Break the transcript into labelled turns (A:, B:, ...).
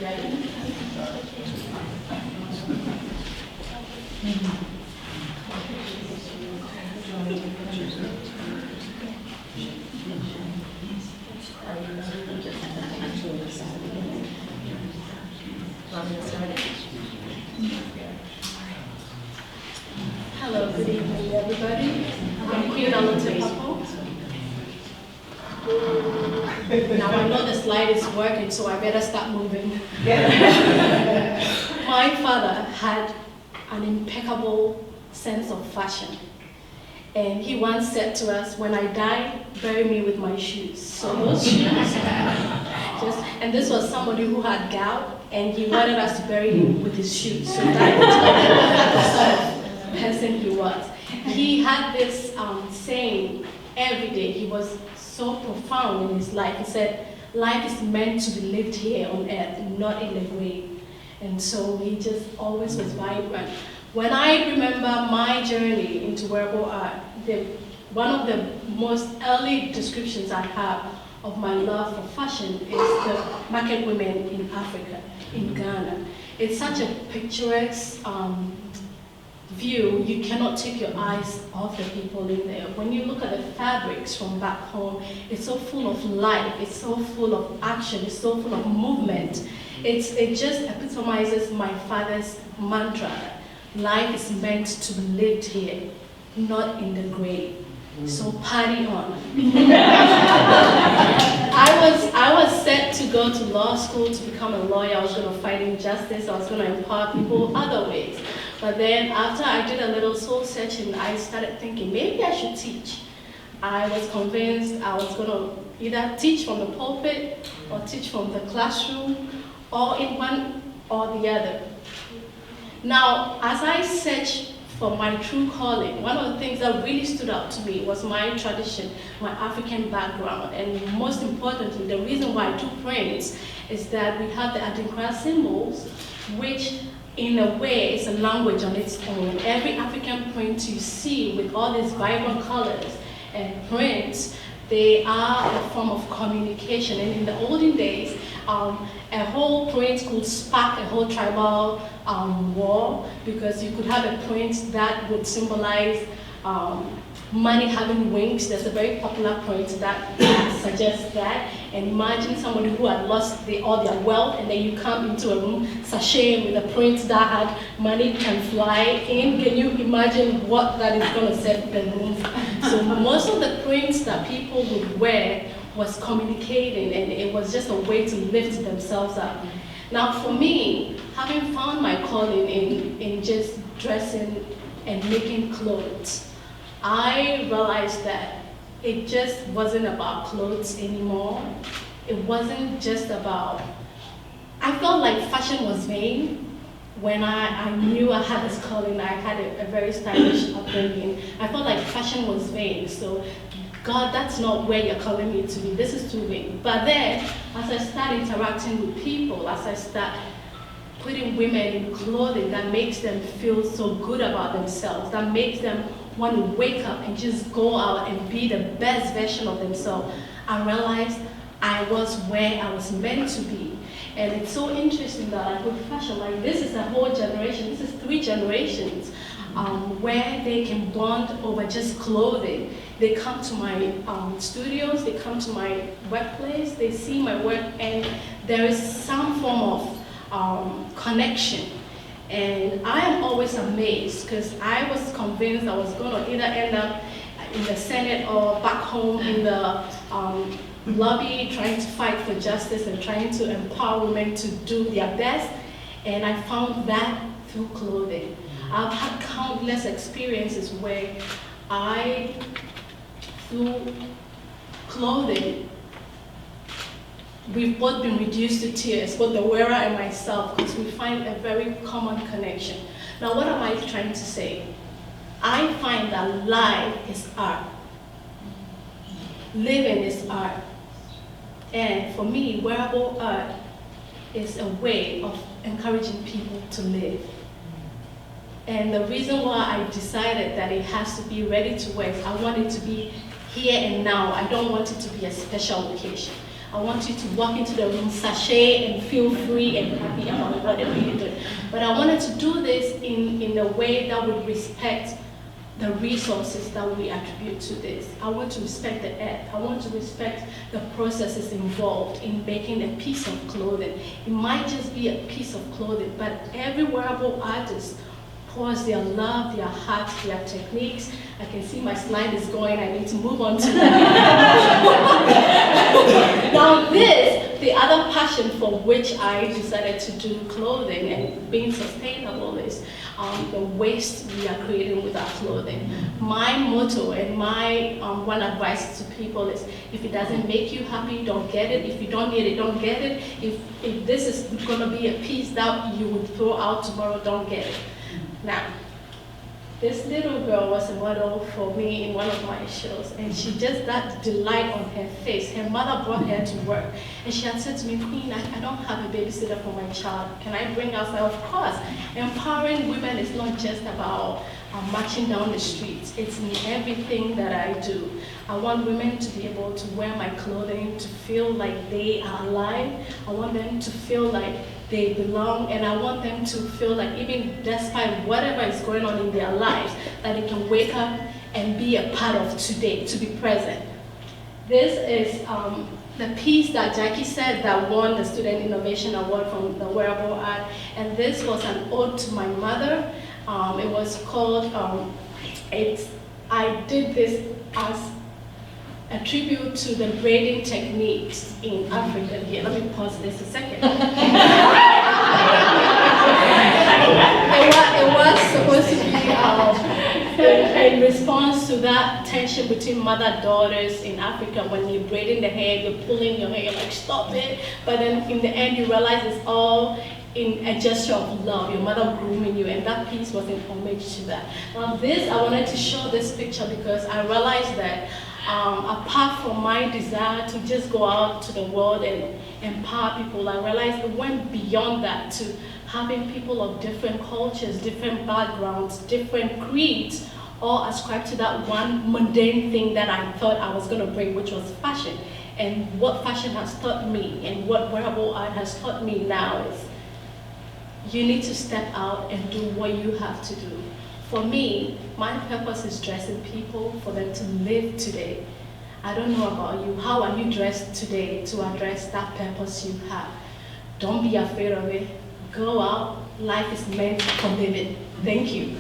A: ready? Hello, good evening, everybody. I'm Queen Allotey-Pappoe. Now I know the slide is working, so I better start moving. My father had an impeccable sense of fashion. And he once said to us, when I die, bury me with my shoes. So those shoes, and this was somebody who had gout, and he wanted us to bury him with his shoes. So that was the sort of person he was. He had this saying every day. He was so profound in his life. He said, life is meant to be lived here on earth, not in the grave. And so he just always was vibrant. When I remember my journey into wearable art, one of the most early descriptions I have of my love for fashion is the market women in Africa, in Ghana. It's such a picturesque view. You cannot take your eyes off the people in there. When you look at the fabrics from back home, it's so full of life, it's so full of action, it's so full of movement. It just epitomizes my father's mantra. Life is meant to be lived here, not in the grave. So party on. I was set to go to law school to become a lawyer. I was going to fight injustice. I was going to empower people other ways. But then after I did a little soul searching, I started thinking maybe I should teach. I was convinced I was going to either teach from the pulpit or teach from the classroom, or in one or the other. Now, as I searched for my true calling, one of the things that really stood out to me was my tradition, my African background, and most importantly, the reason why I took prints is that we have the Adinkra symbols, which in a way is a language on its own. Every African print you see with all these vibrant colors and prints, they are a form of communication. And in the olden days, a whole print could spark a whole tribal war, because you could have a print that would symbolize money having wings. There's a very popular print that suggests that. And imagine somebody who had lost all their wealth, and then you come into a room sashaying with a print that had money can fly in. Can you imagine what that is going to set the room? So most of the prints that people would wear was communicating, and it was just a way to lift themselves up. Now for me, having found my calling in just dressing and making clothes, I realized that it just wasn't about clothes anymore. It wasn't just about, I felt like fashion was vain. When I knew I had this calling, I had a very stylish upbringing. I felt like fashion was vain. So God, that's not where you're calling me to be. This is too vain. But then, as I start interacting with people, as I start putting women in clothing that makes them feel so good about themselves, that makes them want to wake up and just go out and be the best version of themselves, I realized I was where I was meant to be. And it's so interesting that I put fashion, like this is a whole generation, this is 3 generations, where they can bond over just clothing. They come to my studios, they come to my workplace, they see my work, and there is some form of connection. And I am always amazed, because I was convinced I was going to either end up in the Senate or back home in the lobby trying to fight for justice and trying to empower women to do their best. And I found that through clothing. I've had countless experiences where through clothing, we've both been reduced to tears, both the wearer and myself, because we find a very common connection. Now, what am I trying to say? I find that life is art. Living is art. And for me, wearable art is a way of encouraging people to live. And the reason why I decided that it has to be ready to wear is I want it to be here and now. I don't want it to be a special occasion. I want you to walk into the room, sachet, and feel free and happy about whatever you do. But I wanted to do this in a way that would respect the resources that we attribute to this. I want to respect the earth. I want to respect the processes involved in making a piece of clothing. It might just be a piece of clothing, but every wearable artist pours their love, their heart, their techniques. I can see my slide is going, I need to move on to that. Now this, the other passion for which I decided to do clothing and being sustainable is the waste we are creating with our clothing. My motto and my one advice to people is, if it doesn't make you happy, don't get it. If you don't need it, don't get it. If this is gonna be a piece that you would throw out tomorrow, don't get it. Now, this little girl was a model for me in one of my shows, and she just, that delight on her face. Her mother brought her to work, and she had said to me, Queen, I don't have a babysitter for my child. Can I bring her? Of course. Empowering women is not just about marching down the streets. It's in everything that I do. I want women to be able to wear my clothing, to feel like they are alive. I want them to feel like they belong, and I want them to feel like even despite whatever is going on in their lives, that they can wake up and be a part of today, to be present. This is the piece that Jackie said that won the Student Innovation Award from the Wearable Art, and this was an ode to my mother. It was called, I did this as a tribute to the braiding techniques in Africa. Here, let me pause this a second. It was supposed to be in response to that tension between mother-daughters in Africa. When you're braiding the hair, you're pulling your hair, you're like, stop it. But then in the end, you realize it's all in a gesture of love, your mother grooming you, and that piece was in homage to that. Now this, I wanted to show this picture because I realized that apart from my desire to just go out to the world and empower people, I realized it went beyond that to having people of different cultures, different backgrounds, different creeds, all ascribe to that one mundane thing that I thought I was going to bring, which was fashion. And what fashion has taught me and what wearable art has taught me now is you need to step out and do what you have to do. For me, my purpose is dressing people for them to live today. I don't know about you. How are you dressed today to address that purpose you have? Don't be afraid of it. Go out. Life is meant for living. Thank you.